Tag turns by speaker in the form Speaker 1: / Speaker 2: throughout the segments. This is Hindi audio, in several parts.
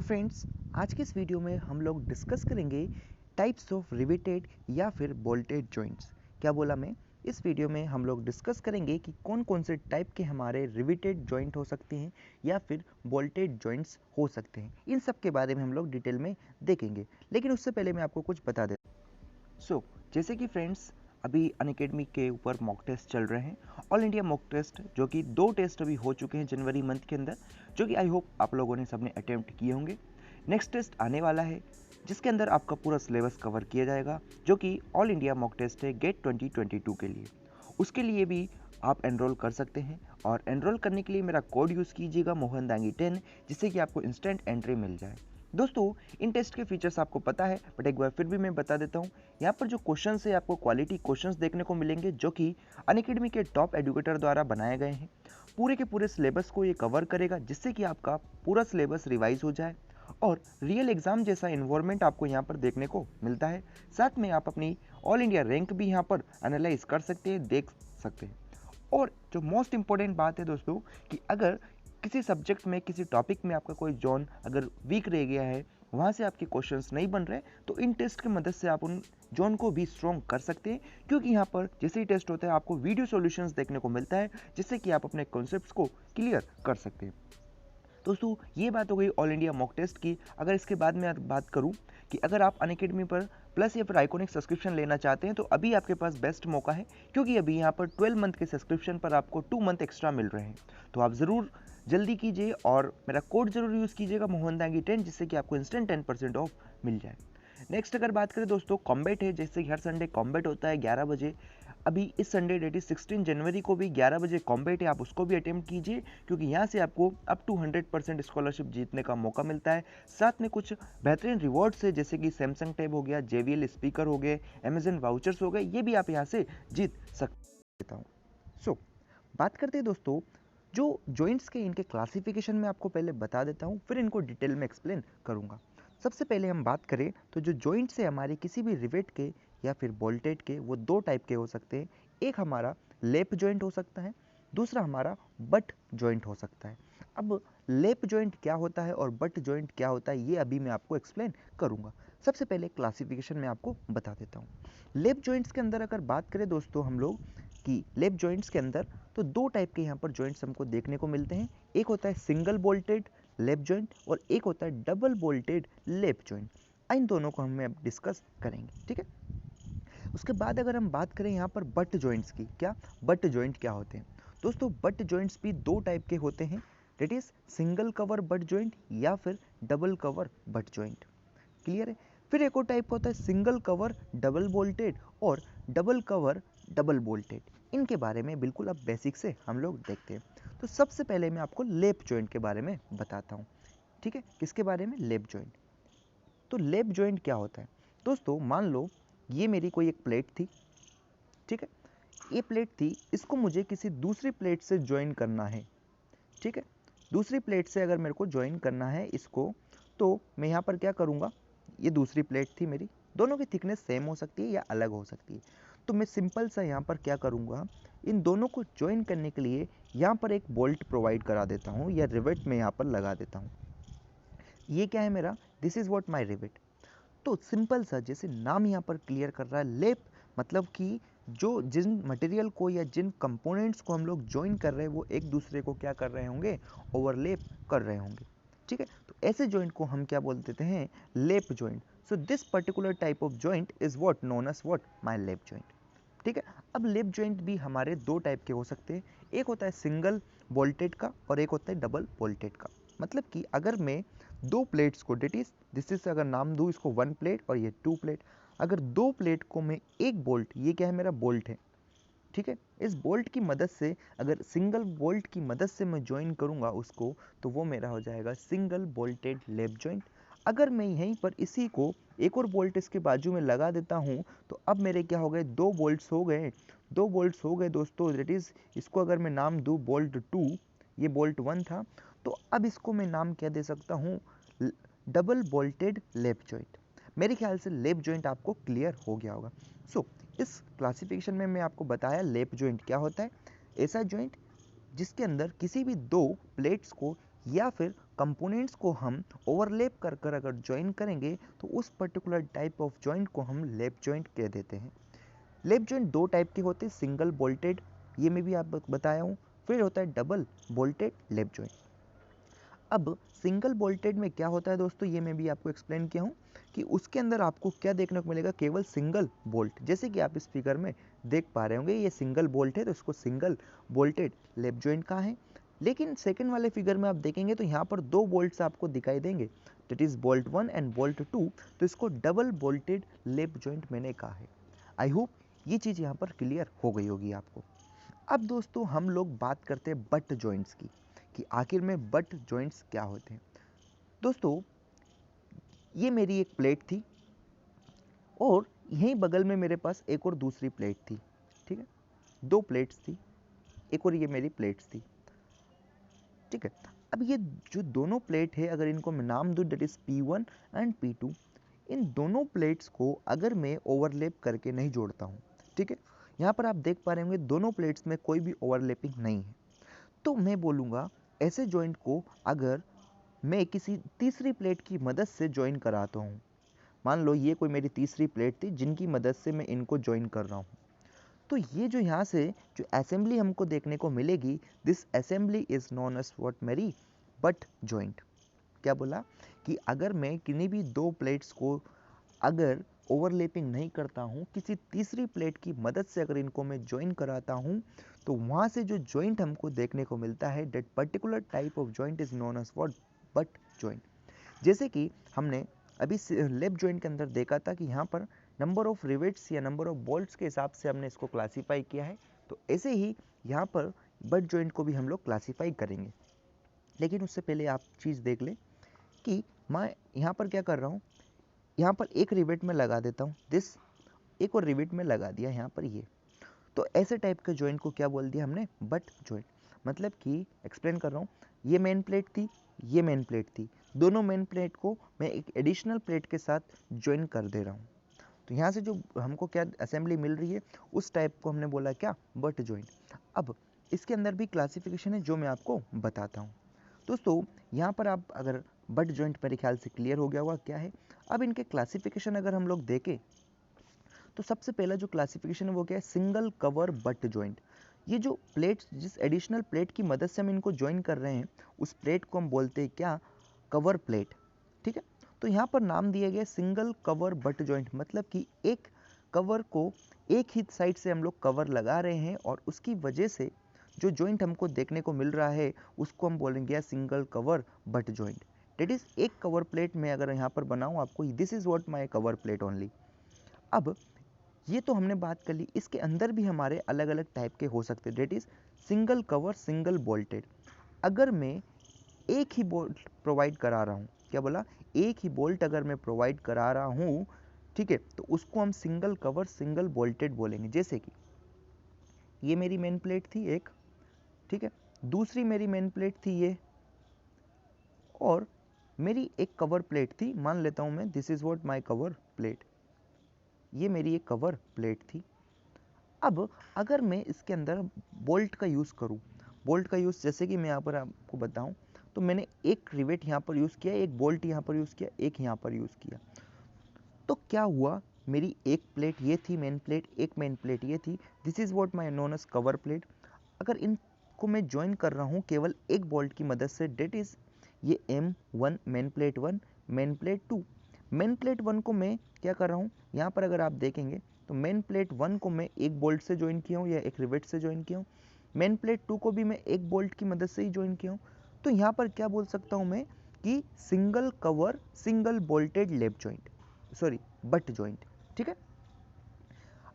Speaker 1: फ्रेंड्स, आज के इस वीडियो में हम लोग डिस्कस करेंगे टाइप्स ऑफ रिवेटेड या फिर बोल्टेड जॉइंट्स। क्या बोला मैं? इस वीडियो में हम लोग डिस्कस करेंगे कि कौन कौन से टाइप के हमारे रिवेटेड जॉइंट हो सकते हैं या फिर बोल्टेड जॉइंट्स हो सकते हैं। इन सब के बारे में हम लोग डिटेल में देखेंगे, लेकिन उससे पहले मैं आपको कुछ बता देता हूँ। जैसे कि फ्रेंड्स, अभी अनअकैडमी के ऊपर मॉक टेस्ट चल रहे हैं, ऑल इंडिया मॉक टेस्ट, जो कि 2 टेस्ट अभी हो चुके हैं जनवरी मंथ के अंदर, जो कि आई होप आप लोगों ने सबने अटेम्प्ट किए होंगे। नेक्स्ट टेस्ट आने वाला है जिसके अंदर आपका पूरा सिलेबस कवर किया जाएगा, जो कि ऑल इंडिया मॉक टेस्ट है गेट 2022 के लिए। उसके लिए भी आप एनरोल कर सकते हैं, और एनरोल करने के लिए मेरा कोड यूज़ कीजिएगा मोहन दांगी 10, जिससे कि आपको इंस्टेंट एंट्री मिल जाए। दोस्तों, इन टेस्ट के फीचर्स आपको पता है, बट एक बार फिर भी मैं बता देता हूँ। यहाँ पर जो क्वेश्चंस है, आपको क्वालिटी क्वेश्चंस देखने को मिलेंगे, जो कि अनअकैडमी के टॉप एजुकेटर द्वारा बनाए गए हैं। पूरे के पूरे सिलेबस को ये कवर करेगा, जिससे कि आपका पूरा सिलेबस रिवाइज हो जाए और रियल एग्जाम जैसा इन्वायरमेंट आपको यहाँ पर देखने को मिलता है। साथ में आप अपनी ऑल इंडिया रैंक भी यहाँ पर एनालाइज कर सकते हैं, देख सकते हैं। और जो मोस्ट इंपॉर्टेंट बात है दोस्तों, कि अगर किसी सब्जेक्ट में, किसी टॉपिक में आपका कोई जोन अगर वीक रह गया है, वहाँ से आपके क्वेश्चंस नहीं बन रहे, तो इन टेस्ट की मदद से आप उन जोन को भी स्ट्रॉन्ग कर सकते हैं, क्योंकि यहाँ पर जैसे ही टेस्ट होता है आपको वीडियो सॉल्यूशंस देखने को मिलता है, जिससे कि आप अपने कॉन्सेप्ट्स को क्लियर कर सकते हैं। दोस्तों, ये बात हो गई ऑल इंडिया मॉक टेस्ट की। अगर इसके बाद मैं बात करूं कि अगर आप अनअकैडमी पर प्लस या फिर आइकॉनिक सब्सक्रिप्शन लेना चाहते हैं, तो अभी आपके पास बेस्ट मौका है, क्योंकि अभी यहाँ पर 12 मंथ के सब्सक्रिप्शन पर आपको 2 मंथ एक्स्ट्रा मिल रहे हैं। तो आप ज़रूर जल्दी कीजिए और मेरा कोड ज़रूर यूज़ कीजिएगा मोहन दांगी 10, जिससे कि आपको इंस्टेंट 10% ऑफ मिल जाए। नेक्स्ट अगर बात करें दोस्तों, कॉम्बैट है। जैसे कि हर संडे कॉम्बैट होता है 11 बजे। अभी इस संडे डेट इज 16 जनवरी को भी 11 बजे कॉम्बैट है, आप उसको भी अटेम्प्ट कीजिए, क्योंकि यहाँ से आपको अप टू 100% स्कॉलरशिप जीतने का मौका मिलता है। साथ में कुछ बेहतरीन रिवॉर्ड्स है, जैसे कि सैमसंग टैब हो गया, JBL स्पीकर हो गए, अमेजन वाउचर्स हो गए, ये भी आप यहाँ से जीत सकता हूँ। बात करते हैं दोस्तों, जो जॉइंट्स के इनके क्लासिफिकेशन में आपको पहले बता देता हूँ, फिर इनको डिटेल में एक्सप्लेन करूँगा। सबसे पहले हम बात करें तो जो जॉइंट्स है हमारे किसी भी रिवेट के या फिर बोल्टेड के, वो 2 टाइप के हो सकते हैं। एक हमारा लेप जॉइंट हो सकता है, दूसरा हमारा बट जॉइंट हो सकता है। अब लेप जॉइंट क्या होता है और बट जॉइंट क्या होता है, ये अभी मैं आपको एक्सप्लेन करूँगा। सबसे पहले क्लासिफिकेशन में आपको बता देता हूँ। लेप जॉइंट्स के अंदर अगर बात करें दोस्तों हम लोग, कि लेप जॉइंट्स के अंदर तो 2 टाइप के यहाँ पर जॉइंट्स हमको देखने को मिलते हैं। एक होता है सिंगल बोल्टेड लेप जॉइंट और एक होता है डबल बोल्टेड लेप जॉइंट। इन दोनों को हम अब डिस्कस करेंगे, ठीक है। उसके बाद अगर हम बात करें यहाँ पर बट जॉइंट्स की, क्या बट जॉइंट क्या होते हैं दोस्तों? बट जॉइंट्स भी 2 टाइप के होते हैं, that is single cover butt joint या फिर double cover butt joint. Clear है? फिर एक और टाइप होता है सिंगल कवर डबल बोल्टेड और डबल कवर डबल बोल्टेड। इनके बारे में बिल्कुल अब बेसिक से हम लोग देखते हैं। तो सबसे पहले मैं आपको लेप जॉइंट के बारे में बताता हूँ, ठीक है। किसके बारे में? लेप जॉइंट। तो लेप जॉइंट क्या होता है दोस्तों? मान लो ये मेरी कोई एक प्लेट थी, ठीक है। ये प्लेट थी, इसको मुझे किसी दूसरी प्लेट से ज्वाइन करना है, ठीक है। दूसरी प्लेट से अगर मेरे को ज्वाइन करना है इसको, तो मैं यहाँ पर क्या करूँगा, ये दूसरी प्लेट थी मेरी, दोनों की थिकनेस सेम हो सकती है या अलग हो सकती है। तो मैं सिंपल सा यहाँ पर क्या करूँगा, इन दोनों को ज्वाइन करने के लिए यहाँ पर एक बोल्ट प्रोवाइड करा देता हूँ, या रिवेट में यहाँ पर लगा देता हूँ। ये क्या है मेरा? This is what my rivet. तो सिंपल सा, जैसे नाम यहाँ पर क्लियर कर रहा है, लेप मतलब कि जो जिन मटेरियल को या जिन कंपोनेंट्स को हम लोग ज्वाइन कर रहे हैं, वो एक दूसरे को क्या कर रहे होंगे? ओवरलेप कर रहे होंगे, ठीक है। तो ऐसे जॉइंट को हम क्या बोल देते हैं? Lap joint. So this particular type of joint is what known as what my lap joint, ठीक है। अब लेप जॉइंट भी हमारे 2 टाइप के हो सकते हैं। एक होता है सिंगल बोल्टेड का और एक होता है डबल बोल्टेड का। मतलब कि अगर मैं 2 प्लेट्स को, डेट इज दिस इज, अगर नाम दूँ इसको 1 प्लेट और ये 2 प्लेट, अगर 2 प्लेट को मैं एक बोल्ट, ये क्या है मेरा? बोल्ट है, ठीक है। इस बोल्ट की मदद से, अगर सिंगल बोल्ट की मदद से मैं ज्वाइन करूँगा उसको, तो वो मेरा हो जाएगा सिंगल बोल्टेड लेप जॉइंट। अगर मैं यहीं पर इसी को एक और बोल्ट इसके बाजू में लगा देता हूँ, तो अब मेरे क्या हो गए? 2 बोल्ट्स हो गए, 2 बोल्ट्स हो गए दोस्तों। दैट इज़, इसको अगर मैं नाम दूँ बोल्ट 2, ये बोल्ट 1 था, तो अब इसको मैं नाम क्या दे सकता हूँ? डबल बोल्टेड लेप जॉइंट। मेरे ख्याल से लेप जॉइंट आपको क्लियर हो गया होगा। सो इस क्लासिफिकेशन में मैं आपको बताया लेप जॉइंट क्या होता है। ऐसा जॉइंट जिसके अंदर किसी भी 2 प्लेट्स को या फिर कंपोनेंट्स को हम ओवरलैप कर कर अगर ज्वाइन करेंगे तो उस पर्टिकुलर टाइप ऑफ जॉइंट को हम लैप जॉइंट कह देते हैं। लैप जॉइंट दो टाइप के होते हैं, सिंगल बोल्टेड, ये मैं भी आप बताया हूँ, फिर होता है डबल बोल्टेड लैप जॉइंट। अब सिंगल बोल्टेड में क्या होता है दोस्तों, ये मैं भी आपको एक्सप्लेन किया हूँ कि उसके अंदर आपको क्या देखने को मिलेगा, केवल सिंगल बोल्ट, जैसे कि आप इस फिगर में देख पा रहे होंगे ये सिंगल बोल्ट है तो इसको सिंगल बोल्टेड लैप जॉइंट कहा है। लेकिन सेकंड वाले फिगर में आप देखेंगे तो यहाँ पर दो बोल्ट्स आपको दिखाई देंगे, that is bolt 1 and bolt 2, तो इसको डबल बोल्टेड लैप जॉइंट मैंने कहा है। आई होप ये चीज़ यहाँ पर क्लियर हो गई होगी आपको। अब दोस्तों हम लोग बात करते हैं बट जॉइंट्स की, कि आखिर में बट जॉइंट्स क्या होते हैं। दोस्तों ये मेरी एक प्लेट थी और यहीं बगल में मेरे पास एक और दूसरी प्लेट थी, ठीक है, दो प्लेट्स थी, एक और ये मेरी प्लेट्स थी, ठीक है। अब ये जो दोनों प्लेट है अगर इनको मैं नाम दूं, that is P1 and P2, इन दोनों प्लेट्स को अगर मैं ओवरलैप करके नहीं जोड़ता हूँ, ठीक है, यहाँ पर आप देख पा रहे होंगे दोनों प्लेट्स में कोई भी ओवरलैपिंग नहीं है, तो मैं बोलूँगा ऐसे जॉइंट को अगर मैं किसी तीसरी प्लेट की मदद से ज्वाइन कराता हूँ, मान लो ये कोई मेरी तीसरी प्लेट थी जिनकी मदद से मैं इनको ज्वाइन कर रहा हूँ, तो ये जो यहाँ से जो असेंबली हमको देखने को मिलेगी, this assembly is known as what मेरी बट जॉइंट। क्या बोला कि अगर मैं किन्हीं भी दो प्लेट्स को अगर ओवरलैपिंग नहीं करता हूँ, किसी तीसरी प्लेट की मदद से अगर इनको मैं ज्वाइन कराता हूँ, तो वहाँ से जो जॉइंट हमको देखने को मिलता है, that particular type of joint is known as what butt joint. जैसे कि हमने अभी लैप जॉइंट के अंदर देखा था कि यहाँ पर नंबर ऑफ रिवेट्स या नंबर ऑफ बोल्ट्स के हिसाब से हमने इसको क्लासीफाई किया है, तो ऐसे ही यहाँ पर बट जॉइंट को भी हम लोग क्लासीफाई करेंगे। लेकिन उससे पहले आप चीज़ देख लें कि मैं यहाँ पर क्या कर रहा हूँ, यहाँ पर एक रिवेट में लगा देता हूँ दिस, एक और रिवेट में लगा दिया यहाँ पर ये, तो ऐसे टाइप के जॉइंट को क्या बोल दिया हमने, बट जॉइंट। मतलब कि एक्सप्लेन कर रहा हूँ, ये मेन प्लेट थी, ये मेन प्लेट थी, दोनों मेन प्लेट को मैं एक एडिशनल प्लेट के साथ ज्वाइन कर दे रहा हूँ, तो यहाँ से जो हमको क्या असेंबली मिल रही है उस टाइप को हमने बोला क्या, बट जॉइंट। अब इसके अंदर भी क्लासिफिकेशन है जो मैं आपको बताता हूँ। दोस्तों यहाँ पर आप अगर बट जॉइंट मेरे ख्याल से क्लियर हो गया होगा क्या है। अब इनके क्लासिफिकेशन अगर हम लोग देखें तो सबसे पहला जो क्लासिफिकेशन है वो क्या है, सिंगल कवर बट जॉइंट। ये जो प्लेट, जिस एडिशनल प्लेट की मदद से हम इनको ज्वाइन कर रहे हैं उस प्लेट को हम बोलते हैं क्या, कवर प्लेट, ठीक है। तो यहाँ पर नाम दिया गया सिंगल कवर बट जॉइंट, मतलब कि एक कवर को एक ही साइड से हम लोग कवर लगा रहे हैं और उसकी वजह से जो जॉइंट हमको देखने को मिल रहा है उसको हम बोलेंगे single cover butt joint. That is एक कवर प्लेट में अगर यहाँ पर बनाऊँ आपको, this is what my cover plate only. अब ये तो हमने बात कर ली, इसके अंदर भी हमारे अलग अलग टाइप के हो सकते हैं, that is single cover single bolted. अगर मैं एक ही बोल्ट प्रोवाइड करा रहा हूँ, क्या बोला, एक ही बोल्ट अगर मैं प्रोवाइड करा रहा हूँ, ठीक है, तो उसको हम सिंगल कवर सिंगल बोल्टेड बोलेंगे। जैसे कि ये मेरी मेन प्लेट थी एक, ठीक है, दूसरी मेरी मेन प्लेट थी ये, और मेरी एक कवर प्लेट थी, मान लेता हूँ मैं this is what my cover plate, ये मेरी एक कवर प्लेट थी। अब अगर मैं इसके अंदर बोल्ट का यूज़ करूँ, बोल्ट का यूज़ जैसे कि मैं यहाँ पर आपको बताऊँ तो मैंने एक रिवेट यहाँ पर यूज़ किया, एक बोल्ट यहाँ पर यूज़ किया, एक यहाँ पर यूज़ किया, तो क्या हुआ, मेरी एक प्लेट ये थी मेन प्लेट, एक मेन प्लेट ये थी, this is what my known as cover plate. अगर इनको मैं ज्वाइन कर रहा हूँ केवल एक बोल्ट की मदद से, डेट इज़ ये M1 main plate 1 main plate 2, main plate 1 को मैं क्या कर रहा हूँ, यहाँ पर अगर आप देखेंगे तो मेन प्लेट 1 को मैं एक बोल्ट से ज्वाइन किया हूँ या एक रिवेट से ज्वाइन किया हूँ, मेन प्लेट 2 को भी मैं एक बोल्ट की मदद से ही ज्वाइन किया हूँ। तो यहाँ पर क्या बोल सकता हूँ मैं कि single cover single bolted lap joint, sorry butt joint, ठीक है।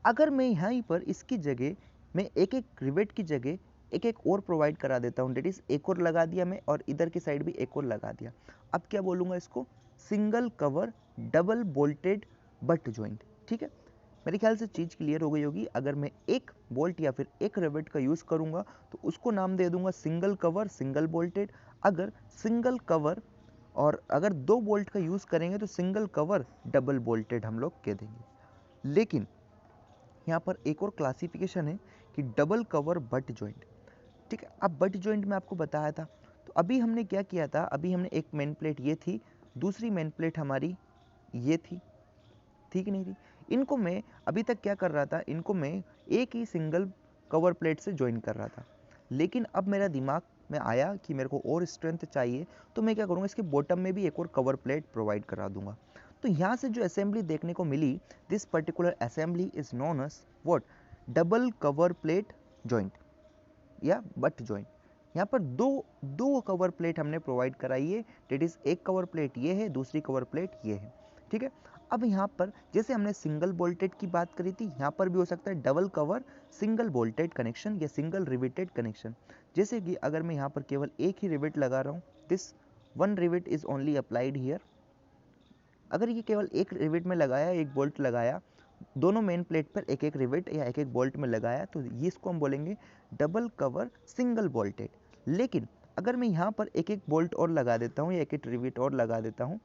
Speaker 1: अगर मैं यहाँ पर इसकी जगह मैं एक एक रिवेट की जगह एक एक और प्रोवाइड करा देता हूँ, डेट इज एक और लगा दिया मैं और इधर की साइड भी एक और लगा दिया, अब क्या बोलूँगा इसको, single cover double bolted butt joint, ठीक है। मेरे ख्याल से चीज़ क्लियर हो गई होगी। अगर मैं एक बोल्ट या फिर एक रिवेट का यूज़ करूँगा तो उसको नाम दे दूंगा सिंगल कवर सिंगल बोल्टेड, अगर सिंगल कवर और अगर दो बोल्ट का यूज़ करेंगे तो सिंगल कवर डबल बोल्टेड हम लोग कह देंगे। लेकिन यहाँ पर एक और क्लासिफिकेशन है कि डबल कवर बट जॉइंट, ठीक है। अब बट जॉइंट में आपको बताया था, तो अभी हमने क्या किया था, अभी हमने एक मेन प्लेट ये थी, दूसरी मेन प्लेट हमारी ये थी, ठीक नहीं थी। इनको मैं अभी तक क्या कर रहा था, इनको मैं एक ही सिंगल कवर प्लेट से ज्वाइन कर रहा था, लेकिन अब मेरा दिमाग में आया कि मेरे को और स्ट्रेंथ चाहिए, तो मैं क्या करूँगा, इसके बॉटम में भी एक और कवर प्लेट प्रोवाइड करा दूंगा। तो यहाँ से जो असेंबली देखने को मिली, this particular assembly is known as what, double cover plate joint या बट जॉइंट। यहाँ पर दो कवर प्लेट हमने प्रोवाइड कराई है, डेट इज एक कवर प्लेट ये है, दूसरी कवर प्लेट ये है, ठीक है। अब यहाँ पर जैसे हमने सिंगल बोल्टेड की बात करी थी, यहाँ पर भी हो सकता है double cover single bolted connection या सिंगल रिवेटेड कनेक्शन। जैसे कि अगर मैं यहाँ पर केवल एक ही रिवेट लगा रहा हूँ, this one rivet is only applied here. अगर ये केवल एक रिवेट में लगाया, एक बोल्ट लगाया, दोनों मेन प्लेट पर एक एक रिवेट या एक एक बोल्ट में लगाया, तो ये इसको हम बोलेंगे डबल कवर सिंगल बोल्टेड। लेकिन अगर मैं यहाँ पर एक एक बोल्ट और लगा देता हूँ या एक एक रिवेट और लगा देता हूँ,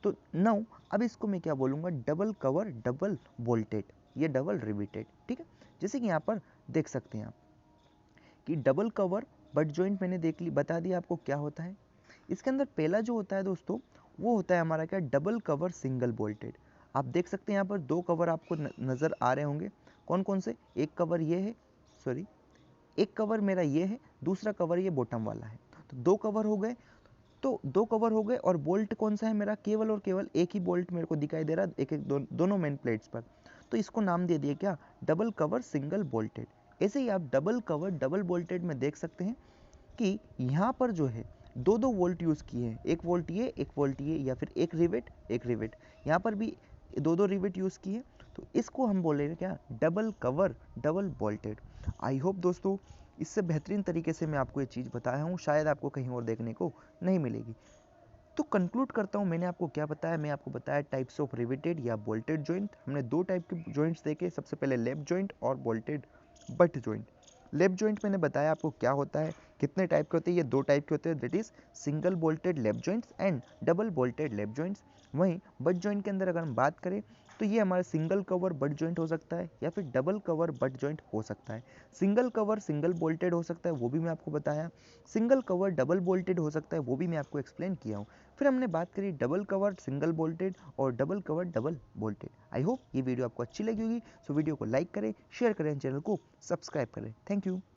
Speaker 1: तो नाउ अब इसको मैं क्या बोलूँगा, डबल कवर डबल बोल्टेड या डबल रिवेटेड, ठीक है। जैसे कि यहाँ पर देख सकते हैं आप कि डबल कवर बट जॉइंट मैंने देख ली, बता दिया आपको क्या होता है। इसके अंदर पहला जो होता है दोस्तों, वो होता है हमारा क्या, डबल कवर सिंगल बोल्टेड। आप देख सकते हैं यहाँ पर दो कवर आपको नज़र आ रहे होंगे, कौन कौन से, एक कवर ये है, सॉरी एक कवर मेरा ये है, दूसरा कवर ये बॉटम वाला है, तो दो कवर हो गए। तो दो कवर हो गए और बोल्ट कौन सा है मेरा, केवल और केवल एक ही बोल्ट मेरे को दिखाई दे रहा है, एक एक दोनों मेन प्लेट्स पर, तो इसको नाम दे दिया क्या, डबल कवर सिंगल बोल्टेड। ऐसे ही आप डबल कवर डबल बोल्टेड में देख सकते हैं कि यहाँ पर जो है दो दो वोल्ट यूज़ किए हैं, एक वोल्ट ये एक वोल्ट ये, या फिर एक रिवेट, यहाँ पर भी दो दो रिवेट यूज़ किए, तो इसको हम बोलेंगे क्या, double cover double bolted. I hope दोस्तों इससे बेहतरीन तरीके से मैं आपको ये चीज़ बताया हूँ, शायद आपको कहीं और देखने को नहीं मिलेगी। तो कंक्लूड करता हूँ, मैंने आपको क्या बताया, मैं आपको बताया टाइप्स ऑफ रिवेटेड या बोल्टेड जॉइंट। हमने दो टाइप के जॉइंट्स देखे, सबसे पहले लेप जॉइंट और बोल्टेड बट जॉइंट। लेप जॉइंट मैंने बताया आपको क्या होता है, कितने टाइप के होते हैं, ये दो टाइप के होते हैं, दैट इज सिंगल बोल्टेड लेप जॉइंट्स एंड डबल बोल्टेड लेप जॉइंट्स। वहीं बट जॉइंट के अंदर अगर हम बात करें, तो ये हमारा सिंगल कवर बट जॉइंट हो सकता है या फिर डबल कवर बट जॉइंट हो सकता है। सिंगल कवर सिंगल बोल्टेड हो सकता है, वो भी मैं आपको बताया। सिंगल कवर डबल बोल्टेड हो सकता है, वो भी मैं आपको एक्सप्लेन किया हूँ। फिर हमने बात करी डबल कवर सिंगल बोल्टेड और double cover double bolted. I hope ये वीडियो आपको अच्छी लगी होगी, सो वीडियो को लाइक करें, शेयर करें, चैनल को सब्सक्राइब करें। Thank you.